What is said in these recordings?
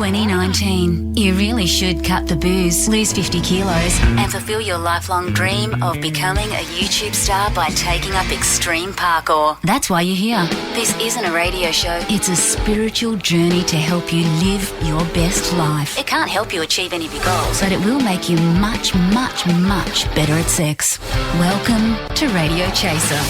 2019. You really should cut the booze, lose 50 kilos, and fulfill your lifelong dream of becoming a YouTube star by taking up extreme parkour. That's why you're here. This isn't a radio show. It's a spiritual journey to help you live your best life. It can't help you achieve any of your goals, but it will make you much, much, much better at sex. Welcome to Radio Chaser.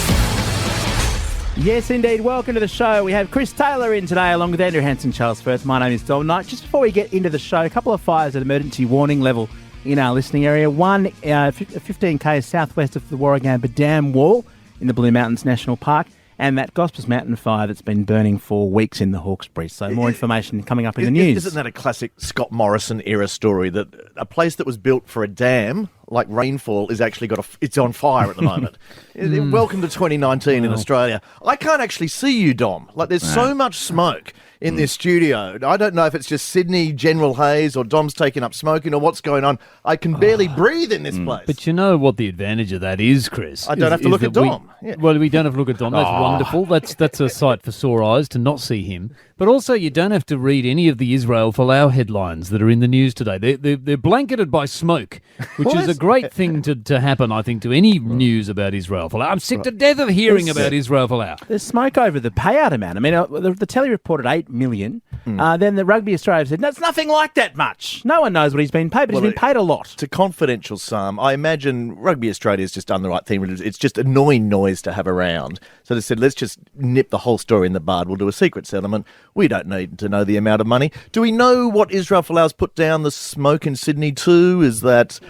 Yes, indeed. Welcome to the show. We have Chris Taylor in today along with Andrew Hansen, Charles Firth. My name is Dom Knight. Just before we get into the show, a couple of fires at emergency warning level in our listening area. One, 15 k's southwest of the Warragamba Dam Wall in the Blue Mountains National Park, and that Gospers Mountain fire that's been burning for weeks in the Hawkesbury. So more information coming up in the news. Isn't that a classic Scott Morrison era story that a place that was built for a dam, like rainfall, is actually it's on fire at the moment? Welcome to 2019 in Australia. I can't actually see you, Dom. Like, there's so much smoke in this studio. I don't know if it's just Sydney general haze or Dom's taking up smoking or what's going on. I can barely breathe in this place. But you know what the advantage of that is, Chris? I don't have to look at Dom. Well, we don't have to look at Dom. That's wonderful. That's a sight for sore eyes to not see him. But also, you don't have to read any of the Israel Folau headlines that are in the news today. They're blanketed by smoke, which is a great thing to happen, I think, to any news about Israel Folau. I'm sick to death of hearing about Israel Folau. There's smoke over the payout amount. I mean, the telly reported 8 million. Then the Rugby Australia said, that's nothing like that much. No one knows what he's been paid, but he's been paid a lot. It's a confidential sum. I imagine Rugby Australia's just done the right thing. It's just annoying noise to have around. So they said, let's just nip the whole story in the bud. We'll do a secret settlement. We don't need to know the amount of money. Do we know what Israel Folau's put down the smoke in Sydney to? Is that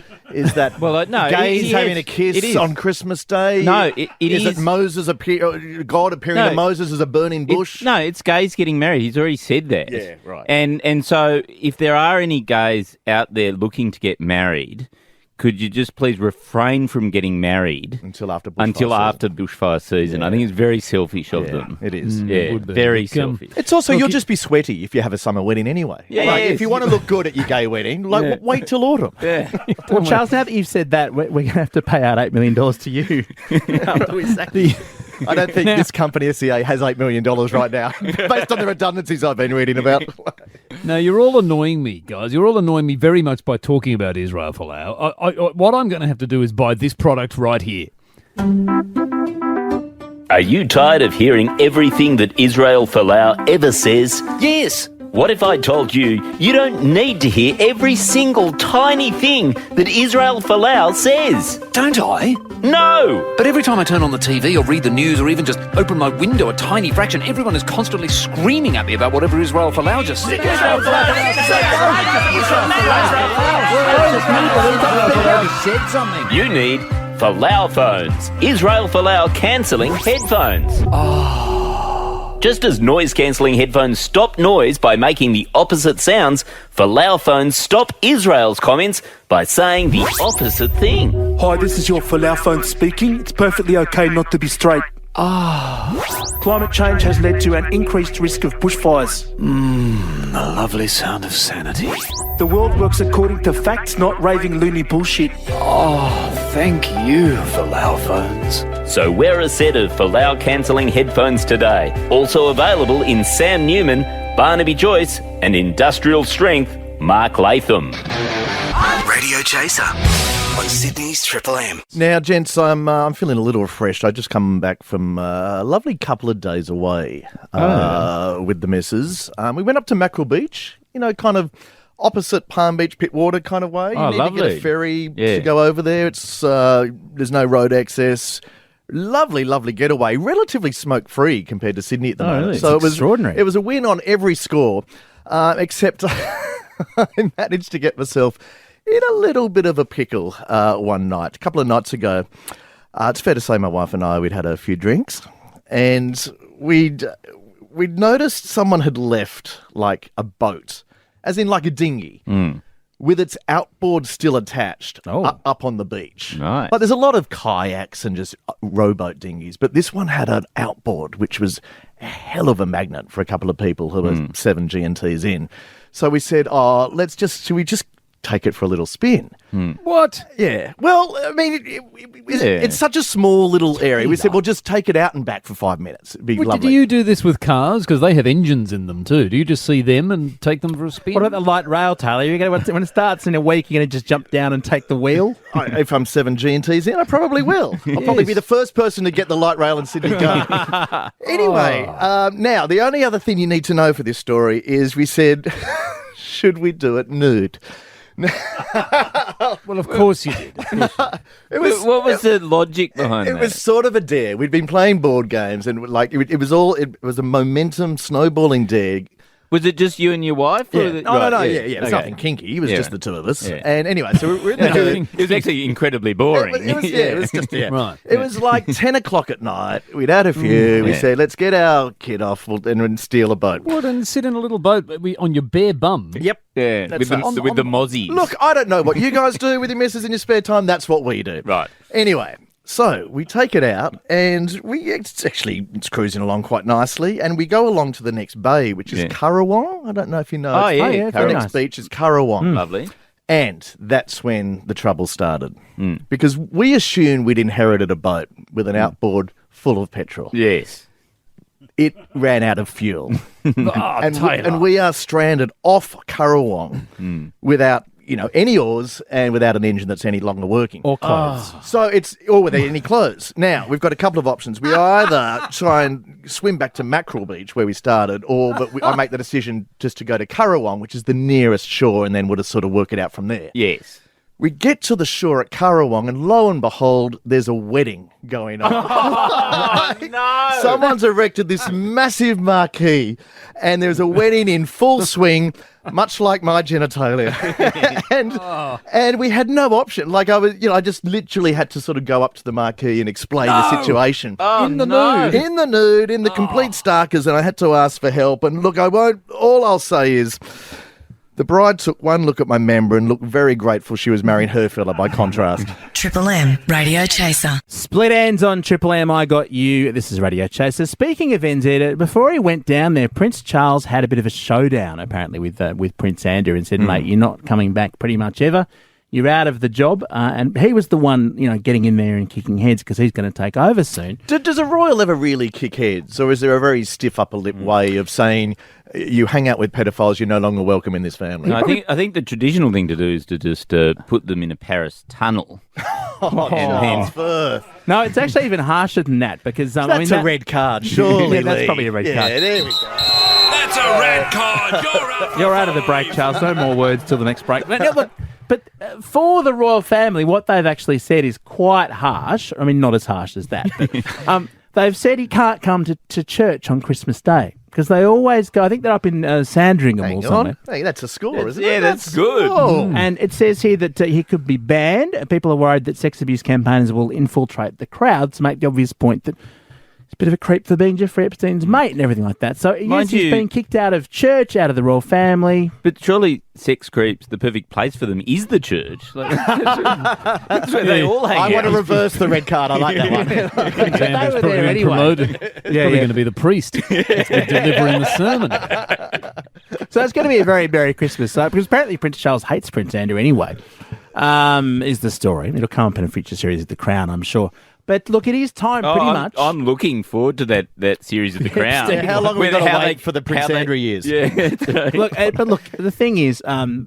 well, no, gays having a kiss on Christmas Day? No, it is. Is it Moses God appearing to Moses as a burning bush? It's gays getting married. He's already said that. Yeah, right. And so if there are any gays out there looking to get married, could you just please refrain from getting married until after bushfire season? Yeah. I think it's very selfish of them. It is. Yeah, very selfish. It's also, you'll just be sweaty if you have a summer wedding anyway. Yeah, if you want to look good at your gay wedding, wait till autumn. Yeah. Well, Charles, now that you've said that, we're going to have to pay out $8 million to you. I don't think this company, SCA, has $8 million right now, based on the redundancies I've been reading about. No, you're all annoying me, guys. You're all annoying me very much by talking about Israel Folau. What I'm going to have to do is buy this product right here. Are you tired of hearing everything that Israel Folau ever says? Yes. What if I told you you don't need to hear every single tiny thing that Israel Folau says? Don't I? No! But every time I turn on the TV or read the news or even just open my window a tiny fraction, everyone is constantly screaming at me about whatever Israel Folau just said. You need Folau phones. Israel Folau cancelling headphones. Just as noise-cancelling headphones stop noise by making the opposite sounds, Folau phones stop Israel's comments by saying the opposite thing. Hi, this is your Folau phone speaking. It's perfectly okay not to be straight. Climate change has led to an increased risk of bushfires. The lovely sound of sanity. The world works according to facts, not raving loony bullshit. Thank you, Folau phones. So wear a set of Folau cancelling headphones today. Also available in Sam Newman, Barnaby Joyce and industrial strength Mark Latham. Radio Chaser on Sydney's Triple M. Now, gents, I'm feeling a little refreshed. I just come back from a lovely couple of days away with the missus. We went up to Mackerel Beach, kind of opposite Palm Beach, Pittwater kind of way. You need to get a ferry to go over there. It's there's no road access. Lovely, lovely getaway. Relatively smoke-free compared to Sydney at the moment. Really? So it's extraordinary. It was a win on every score, except I managed to get myself in a little bit of a pickle one night. A couple of nights ago, it's fair to say my wife and I, we'd had a few drinks, and we'd noticed someone had left like a boat, as in like a dinghy, with its outboard still attached up on the beach. Nice. Like, there's a lot of kayaks and just rowboat dinghies, but this one had an outboard, which was a hell of a magnet for a couple of people who were 7 G&Ts in. So we said, should we just take it for a little spin. What? Yeah. Well, I mean, it's such a small little area. We said, well, just take it out and back for 5 minutes. It'd be lovely. Do you do this with cars? Because they have engines in them too. Do you just see them and take them for a spin? What about the light rail, Taylor? When it starts in a week, you're going to just jump down and take the wheel? If I'm 7 G&Ts in, I probably will. I'll probably be the first person to get the light rail in Sydney going. Anyway, now, the only other thing you need to know for this story is we said, should we do it nude? Well, of course you did. What was the logic behind that? It was sort of a dare. We'd been playing board games, and it was a momentum snowballing dare. Was it just you and your wife? Yeah. No. Yeah. It was nothing kinky. It was just the two of us. Yeah. And anyway, so we're in the hood. It was actually incredibly boring. It was just Right. It was like 10 o'clock at night. We'd had a few. We said, let's get our kid off and steal a boat. What, and sit in a little boat on your bare bum? Yep. Yeah, with the mozzies. Look, I don't know what you guys do with your missus in your spare time. That's what we do. Right. Anyway, so we take it out, and it's cruising along quite nicely, and we go along to the next bay, which is Currawong. I don't know if you know. The next beach is Currawong. Lovely. And that's when the trouble started, because we assumed we'd inherited a boat with an outboard full of petrol. Yes. It ran out of fuel, Taylor. and we are stranded off Currawong without any oars and without an engine that's any longer working. Or clothes. Or without any clothes. Now, we've got a couple of options. We either try and swim back to Mackerel Beach where we started, I make the decision just to go to Currawong, which is the nearest shore, and then we'll just sort of work it out from there. Yes. We get to the shore at Currawong, and lo and behold, there's a wedding going on. No! Someone's erected this massive marquee, and there's a wedding in full swing, much like my genitalia. and we had no option. Like I just literally had to sort of go up to the marquee and explain the situation. In the nude. In the complete starkers, and I had to ask for help. And look, all I'll say is, the bride took one look at my member and looked very grateful she was marrying her fella by contrast. Triple M Radio Chaser. Split ends on Triple M. I got you. This is Radio Chaser. Speaking of NZ, before he went down there, Prince Charles had a bit of a showdown apparently with Prince Andrew and said, "Mate, you're not coming back pretty much ever. You're out of the job." And he was the one, getting in there and kicking heads because he's going to take over soon. Does a royal ever really kick heads, or is there a very stiff upper lip way of saying, you hang out with pedophiles, you're no longer welcome in this family? No, I think the traditional thing to do is to just put them in a Paris tunnel. Charles Firth. No, it's actually even harsher than that because That's a red card, surely. Yeah, that's probably a red card. Yeah, there we go. That's a red card. You're out of the break, Charles. No more words till the next break. But for the royal family, what they've actually said is quite harsh. I mean, not as harsh as that. But, they've said he can't come to church on Christmas Day because they always go. I think they're up in Sandringham or somewhere. Hey, that's a score, isn't it? Yeah, that's good. And it says here that he could be banned. People are worried that sex abuse campaigners will infiltrate the crowd to make the obvious point that he's a bit of a creep for being Jeffrey Epstein's mate and everything like that. So, yes, he's been kicked out of church, out of the royal family. But surely sex creeps, the perfect place for them is the church. That's where they all hang out. I want to reverse the red card. I like that one. Andrew's probably been promoted. Probably going to be the priest that's been delivering the sermon. So it's going to be a very Merry Christmas. Because apparently Prince Charles hates Prince Andrew anyway, is the story. It'll come up in a future series of The Crown, I'm sure. But look, it is time pretty much. I'm looking forward to that series of The Crown. How long have we got to wait for the Prince Andrew years? Yeah, right. Look, the thing is,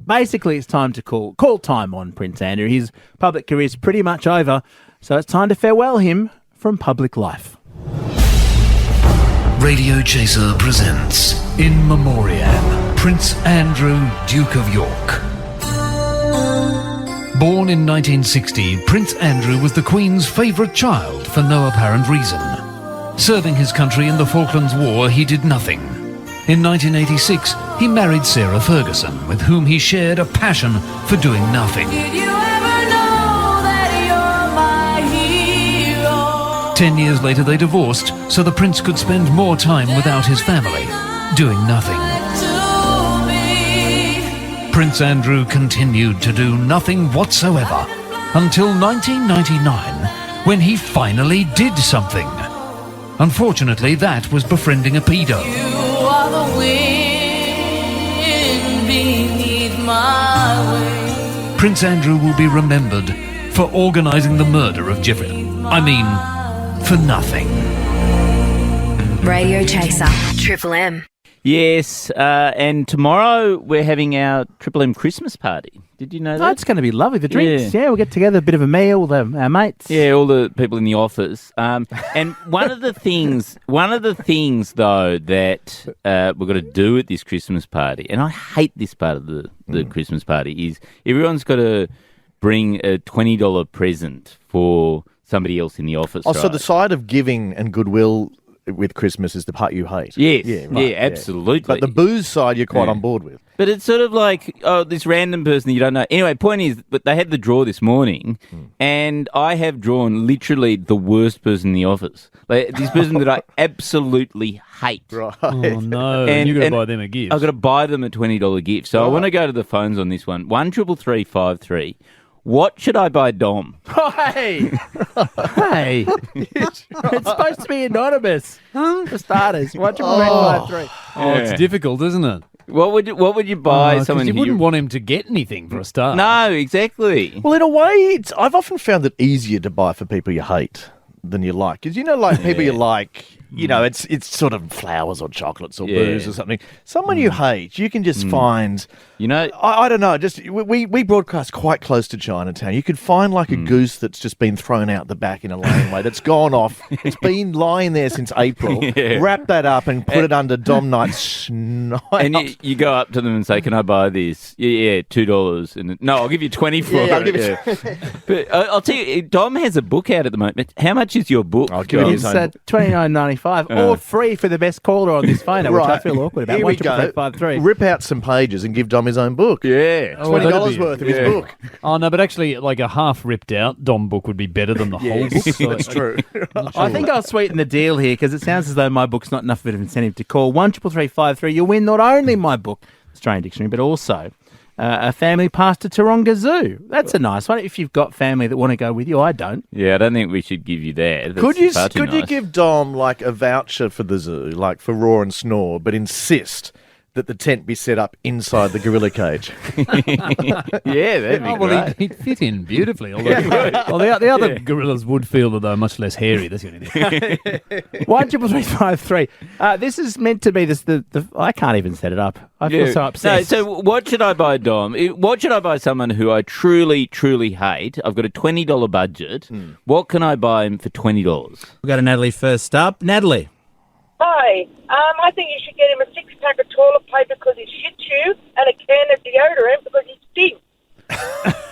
basically it's time to call time on Prince Andrew. His public career is pretty much over, so it's time to farewell him from public life. Radio Chaser presents In Memoriam, Prince Andrew, Duke of York. Born in 1960, Prince Andrew was the Queen's favourite child for no apparent reason. Serving his country in the Falklands War, he did nothing. In 1986, he married Sarah Ferguson, with whom he shared a passion for doing nothing. Did you ever know that you're my hero? 10 years later, they divorced, so the prince could spend more time without his family, doing nothing. Prince Andrew continued to do nothing whatsoever until 1999, when he finally did something. Unfortunately, that was befriending a pedo. You are the wind beneath my wings. Prince Andrew will be remembered for organising the murder of Jeffrey. I mean, for nothing. Radio Chaser. Triple M. Yes, and tomorrow we're having our Triple M Christmas party. Did you know that? Oh, it's going to be lovely. The drinks, yeah, we'll get together, a bit of a meal with our mates. Yeah, all the people in the office. And one of the things though that we've got to do at this Christmas party, and I hate this part of the Christmas party, is everyone's got to bring a $20 present for somebody else in the office. Oh, right? so the side of giving and goodwill with Christmas is the part you hate. Yes, right, absolutely. But the booze side you're quite on board with. But it's sort of like, this random person that you don't know. Anyway, point is, but they had the draw this morning, and I have drawn literally the worst person in the office. Like, this person that I absolutely hate. Right. Oh, no. And you've got to buy them a gift. I've got to buy them a $20 gift. So I want to go to the phones on this one. 133353. What should I buy Dom? Hey! Hey! It's supposed to be anonymous. For starters. 133353. Oh, it's difficult, isn't it? What would you buy someone you wouldn't want him to get anything for a start. No, exactly. Well, in a way, I've often found it easier to buy for people you hate than you like. Because, like people you like, it's sort of flowers or chocolates or booze or something. Someone you hate, you can just find... I don't know, just we broadcast quite close to Chinatown. You could find like a goose that's just been thrown out the back in a laneway, that's gone off. It's been lying there since April. Wrap that up and put it under Dom Knight's schnout. And you go up to them and say, "Can I buy this?" Yeah, $2. And no, I'll give you 20 for it. I'll give you But I'll tell you, Dom has a book out at the moment. How much is your book? I'll give you It's $29.95 or free for the best caller on this phone, which I feel awkward about. Here we go. 133353. Rip out some pages and give Dom his own book. Yeah. $20 worth of his book. Oh, no, but actually, like a half ripped out Dom book would be better than the whole book. So That's true. I think I'll sweeten the deal here because it sounds as though my book's not enough of an incentive to call. 133353. You'll win not only my book, Australian Dictionary, but also a family pass to Taronga Zoo. That's a nice one. If you've got family that want to go with you, I don't. Yeah, I don't think we should give you that. Could you give Dom like a voucher for the zoo, like for Roar and Snore, but insist that the tent be set up inside the gorilla cage? Yeah, that'd be great. He'd fit in beautifully. Although, the other gorillas would feel that they're much less hairy. That's the only thing. 133353. This is meant to be the I can't even set it up. I feel so upset. No, so what should I buy, Dom? What should I buy someone who I truly, truly hate? I've got a $20 budget. What can I buy him for $20? We'll go to Natalie first up. Natalie. Hi. I think you should get him a 6-pack of toilet paper because he shits you and a can of deodorant because he stinks.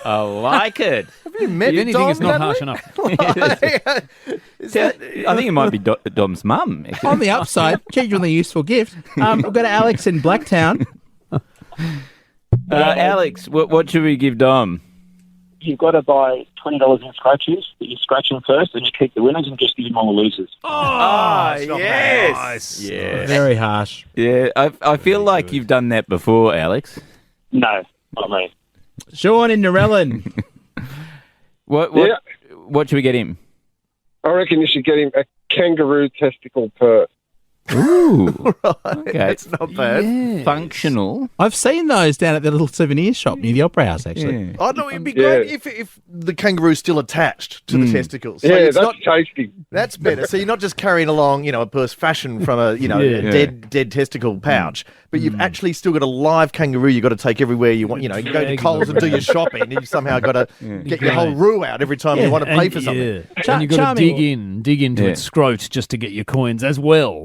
I like it. Have you met Anything Dom, is not Natalie? harsh enough. I think it might be Dom's mum. actually. On the upside, genuinely useful gift. We'll go to Alex in Blacktown. Alex, what should we give Dom? You've got to buy $20 in scratches, but you scratch them first and you keep the winners and just give them all the losers. Oh, yes. Nice. Yeah. Very harsh. Yeah, I feel like you've done that before, Alex. No, not me. Sean in Narellan. What should we get him? I reckon you should get him a kangaroo testicle purse. Ooh. Okay. That's not bad. Yes. Functional. I've seen those down at the little souvenir shop near the Opera House, actually. Yeah. I know it'd be great if the kangaroo's still attached to the testicles. So Yeah, it's that's not tasty. That's better. So you're not just carrying along, a purse fashioned from a dead testicle pouch, but you've actually still got a live kangaroo you've got to take everywhere you want. You go to Coles and do your shopping, and you somehow got to get your whole roo out every time you want to pay for something. Yeah. And you've got to dig into its scrote just to get your coins as well.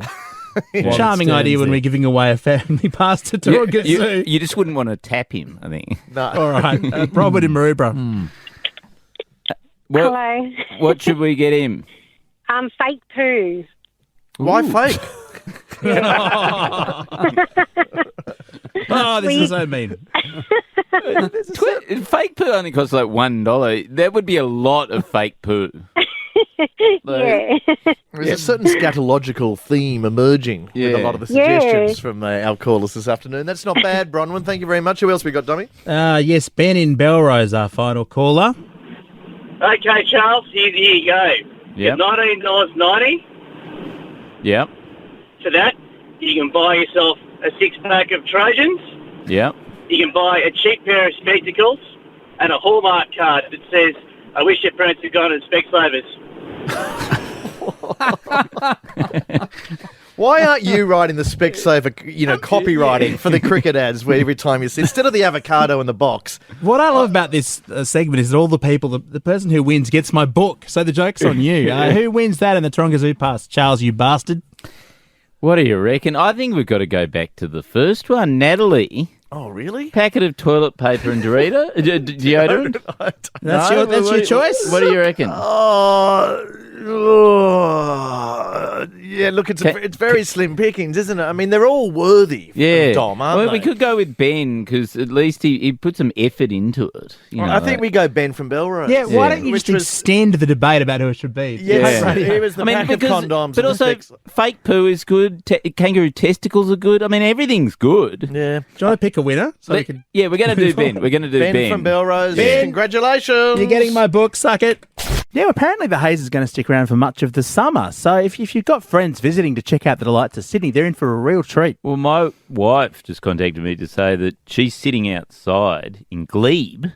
Charming idea when we're giving away a family pass to Taronga Zoo. You just wouldn't want to tap him, I think. No. All right. Robert in Maroubra. Hello. What should we get him? Fake poo. Why fake? Oh, this is so mean. Fake poo only costs like $1. That would be a lot of fake poo. Yeah. There's a certain scatological theme emerging with a lot of the suggestions from our callers this afternoon. That's not bad, Bronwyn. Thank you very much. Who else we got, Dummy? Yes, Ben in Belrose, our final caller. Okay, Charles, here you go. Yep. $19.90. Yep. For that, you can buy yourself a 6-pack of Trojans. Yep. You can buy a cheap pair of spectacles. and a Hallmark card that says, "I wish your parents had gone to Specsavers." Why aren't you writing the Specsaver, copywriting for the cricket ads where every time you see, instead of the avocado in the box? What I love about this segment is that all the people, the person who wins gets my book. So the joke's on you. Who wins that in the Taronga Zoo Pass? Charles, you bastard. What do you reckon? I think we've got to go back to the first one. Natalie. Oh, really? Packet of toilet paper and deodorant? That's your choice? What do you reckon? Yeah, look, it's very slim pickings, isn't it? I mean, they're all worthy from Dom, aren't they? We could go with Ben because at least he put some effort into it. I think we go Ben from Belrose. Yeah, why don't you just extend the debate about who it should be? Yes, it was the pack of condoms. But also, fake poo is good. Kangaroo testicles are good. I mean, everything's good. Yeah. Do you want to pick a winner? We're going to do Ben. We're going to do Ben. Ben from Belrose. Ben, congratulations. You're getting my book, suck it. Yeah, apparently the haze is going to stick around for much of the summer. So if you've got friends visiting to check out the delights of Sydney, they're in for a real treat. Well, my wife just contacted me to say that she's sitting outside in Glebe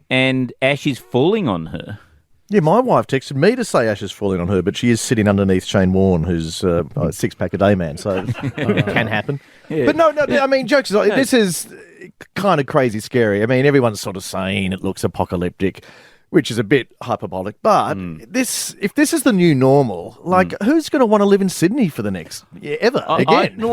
and ash is falling on her. Yeah, my wife texted me to say ash is falling on her, but she is sitting underneath Shane Warne, who's a six-pack a day man, so it can happen. Yeah. But no, I mean, jokes aside, this is kind of crazy scary. I mean, everyone's sort of saying it looks apocalyptic, which is a bit hyperbolic. But if this is the new normal, who's going to want to live in Sydney for the next ever again?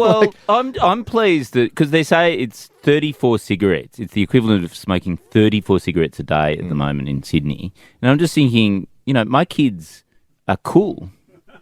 I'm pleased that because they say it's 34 cigarettes. It's the equivalent of smoking 34 cigarettes a day at the moment in Sydney. And I'm just thinking, my kids are cool.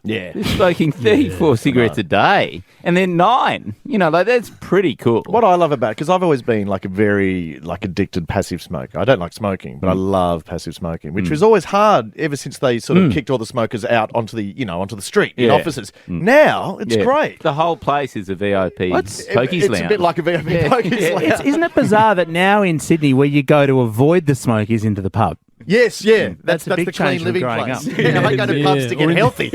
Yeah. They're smoking 34 cigarettes a day. And they're 9. That's pretty cool. What I love about it, because I've always been a very addicted passive smoker. I don't like smoking, but I love passive smoking, which was always hard ever since they sort of kicked all the smokers out onto the street in offices. Now it's great. The whole place is a VIP pokies lounge. It's a bit like a VIP pokies lounge. Isn't it bizarre that now in Sydney where you go to avoid the smoke is into the pub? Yes, that's a big the change clean living from growing place. up. I go to pubs to get healthy.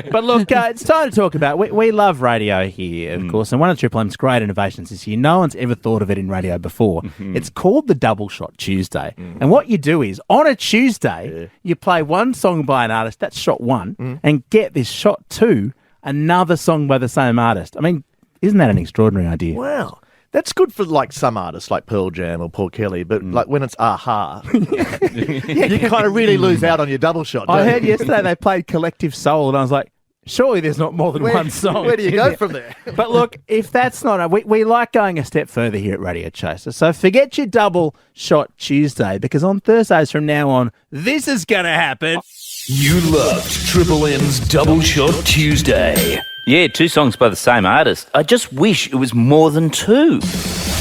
But look, it's time to talk about. We love radio here, of course, and one of Triple M's great innovations this year. No one's ever thought of it in radio before. It's called the Double Shot Tuesday, and what you do is on a Tuesday you play one song by an artist, that's shot 1, and get this shot 2, another song by the same artist. I mean, isn't that an extraordinary idea? Wow. That's good for some artists like Pearl Jam or Paul Kelly, but when it's Aha, you kind of really lose out on your double shot. I heard yesterday they played Collective Soul, and I was like, surely there's not more than one song. Where do you go from there? But look, if that's not... We like going a step further here at Radio Chaser, so forget your Double Shot Tuesday, because on Thursdays from now on, this is going to happen. You loved Triple M's Double Shot Tuesday. Yeah, 2 songs by the same artist. I just wish it was more than 2.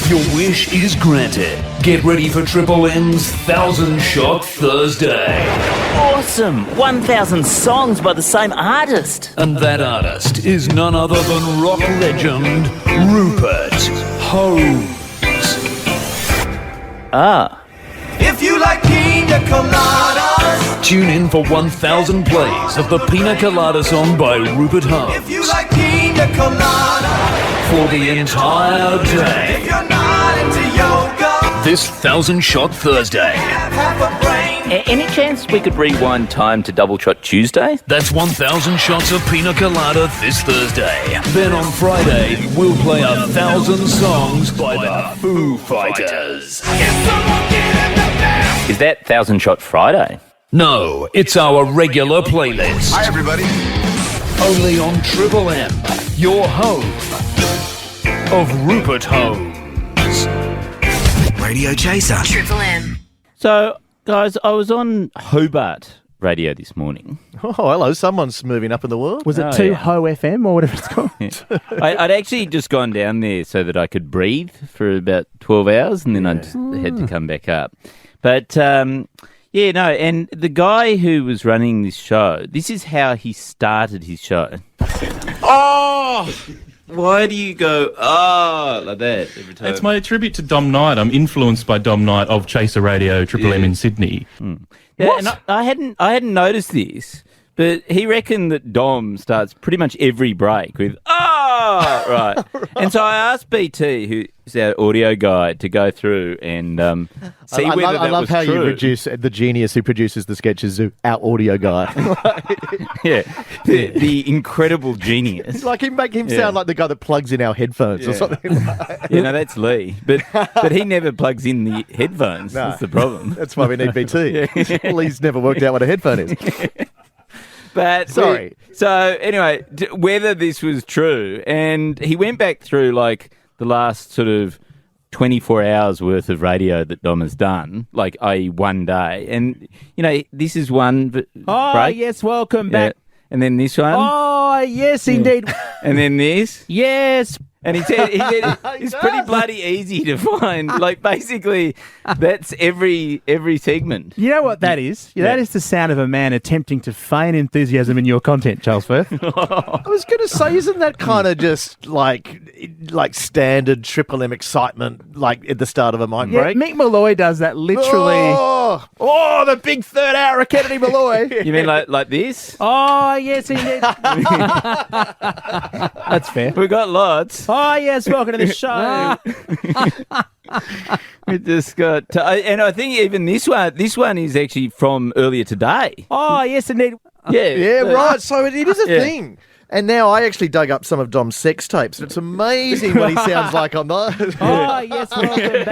Your wish is granted. Get ready for Triple M's 1,000 Shot Thursday. Awesome! 1,000 songs by the same artist. And that artist is none other than rock legend Rupert Holmes. If you like pina coladas, tune in for 1,000 plays of the Pina Colada song by Rupert Holmes. if you like pina coladas, For the entire day. if you're not into yoga, This 1,000 Shot Thursday. have a brain. Any chance we could rewind time to Double Shot Tuesday? That's 1,000 shots of Pina Colada this Thursday. Then on Friday, we'll play 1,000 songs by the Foo Fighters. Is that 1,000 Shot Friday? No, it's our regular playlist. Hi, everybody. Only on Triple M, your home of Rupert Holmes. Radio Chaser. Triple M. So, guys, I was on Hobart Radio this morning. Oh, hello. Someone's moving up in the world. Was it 2 Ho FM or whatever it's called? I'd actually just gone down there so that I could breathe for about 12 hours and then I just had to come back up. But, and the guy who was running this show, this is how he started his show. Oh! Why do you go, like that every time? It's my tribute to Dom Knight. I'm influenced by Dom Knight of Chaser Radio, Triple M in Sydney. Yeah, and I hadn't noticed this, but he reckoned that Dom starts pretty much every break with, Oh, right. And so I asked BT, who's our audio guy, to go through and see whether that was true. I love how you reduce the genius who produces the sketches to our audio guy. Yeah, the incredible genius. Like make him sound like the guy that plugs in our headphones or something. No, that's Lee. But he never plugs in the headphones. No. That's the problem. That's why we need BT. Lee's never worked out what a headphone is. But sorry. So anyway, whether this was true, and he went back through like the last sort of 24 hours worth of radio that Dom has done, like i.e. one day, and this is one. Break. Yes, welcome back. And then this one. Oh, yes, indeed. And then this. Yes. And he said it's pretty bloody easy to find. Like, basically, that's every segment. You know what that is? That is the sound of a man attempting to feign enthusiasm in your content, Charles Firth. I was going to say, isn't that kind of just like standard Triple M excitement, like at the start of a mic break? Mick Malloy does that literally. Oh, the big third hour of Kennedy Malloy. You mean like this? Oh, yes, indeed. That's fair. We've got lots. Oh, yes, welcome to the show. We just got, and I think even this one is actually from earlier today. Oh, yes, indeed. Yeah, right. So it is a thing. And now I actually dug up some of Dom's sex tapes, and it's amazing what he sounds like on those. Oh, yes, welcome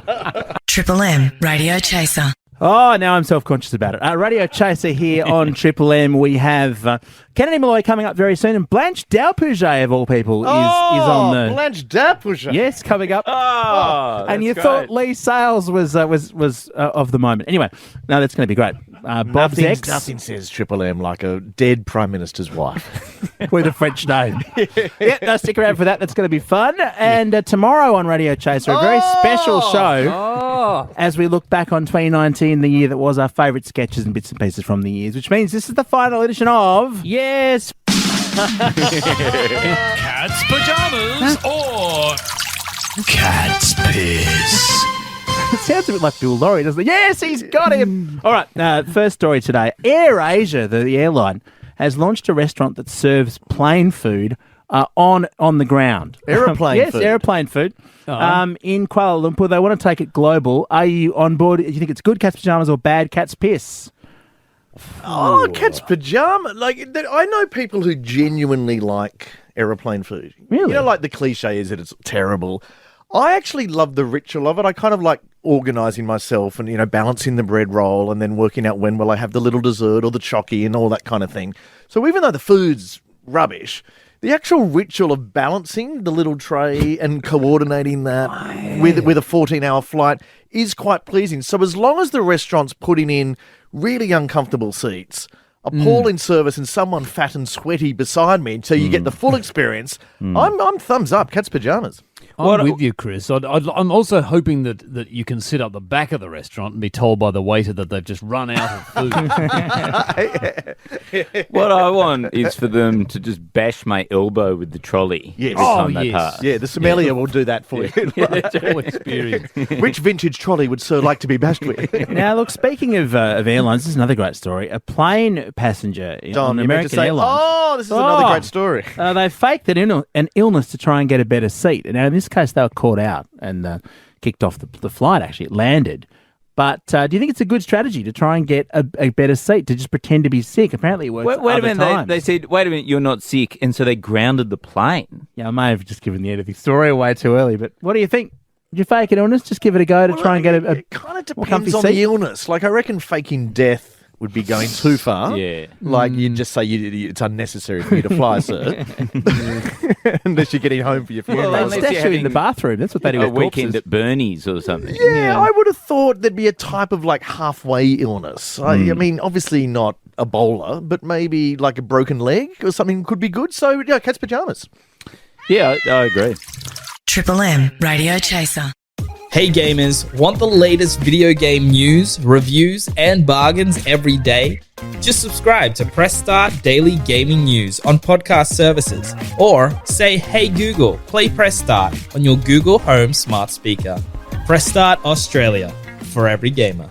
back. Triple M Radio Chaser. Oh, now I'm self-conscious about it. Radio Chaser here on Triple M. We have Kennedy Malloy coming up very soon, and Blanche Dalpouget, of all people, is on the... Blanche Dalpouget. Yes, coming up. Oh, and you thought Lee Sales was of the moment. Anyway, no, that's going to be great. Bob's ex. Nothing says Triple M like a dead Prime Minister's wife. With a French name. No, stick around for that. That's going to be fun. And tomorrow on Radio Chaser, a very special show as we look back on 2019, the year that was, our favourite sketches and bits and pieces from the years, which means this is the final edition of... Yes. Cat's pajamas or cat's piss. It sounds a bit like Bill Laurie, doesn't it? Yes, he's got him. All right, first story today. AirAsia, the airline, has launched a restaurant that serves plain food on the ground. Aeroplane food? Yes, aeroplane food. In Kuala Lumpur. They want to take it global. Are you on board? Do you think it's good cat's pajamas or bad cat's piss? Oh, cat's pajama. Like, I know people who genuinely like aeroplane food. Really? You know, like the cliche is that it's terrible. I actually love the ritual of it. I kind of like organising myself and, balancing the bread roll and then working out when will I have the little dessert or the chocky and all that kind of thing. So even though the food's rubbish, the actual ritual of balancing the little tray and coordinating that with a 14-hour flight is quite pleasing. So as long as the restaurant's putting in really uncomfortable seats, appalling service and someone fat and sweaty beside me so you get the full experience, I'm thumbs up, cat's pajamas. I'm with you, Chris. I'm also hoping that you can sit up the back of the restaurant and be told by the waiter that they've just run out of food. What I want is for them to just bash my elbow with the trolley every time they pass. Yeah, the sommelier will do that for you. That's all experience. Which vintage trolley would Sir like to be bashed with? Now, look, speaking of airlines, this is another great story. A plane passenger on American Airlines. Oh, this is another great story. They faked an illness to try and get a better seat. And now in this case, they were caught out and kicked off the flight, actually. It landed. But do you think it's a good strategy to try and get a better seat, to just pretend to be sick? Apparently it works Wait a other minute, times. they said, wait a minute, you're not sick, and so they grounded the plane. Yeah, I may have just given the end of the story away too early, but what do you think? Did you fake an illness? Just give it a go to try and get a It kind of more comfy depends on seat? the illness. Like, I reckon faking death would be going too far. Yeah. Like, you'd just say it's unnecessary for you to fly, sir. Unless you're getting home for your funeral. They unless stash you're you in having the bathroom. That's what they do a with weekend corpses. at Bernie's or something. Yeah, I would have thought there'd be a type of like halfway illness. I mean, obviously not Ebola, but maybe like a broken leg or something could be good. So, yeah, cat's pajamas. Yeah, I agree. Triple M Radio Chaser. Hey gamers, want the latest video game news, reviews, and bargains every day? Just subscribe to Press Start Daily Gaming News on podcast services, or say, "Hey Google, play Press Start" on your Google Home smart speaker. Press Start Australia, for every gamer.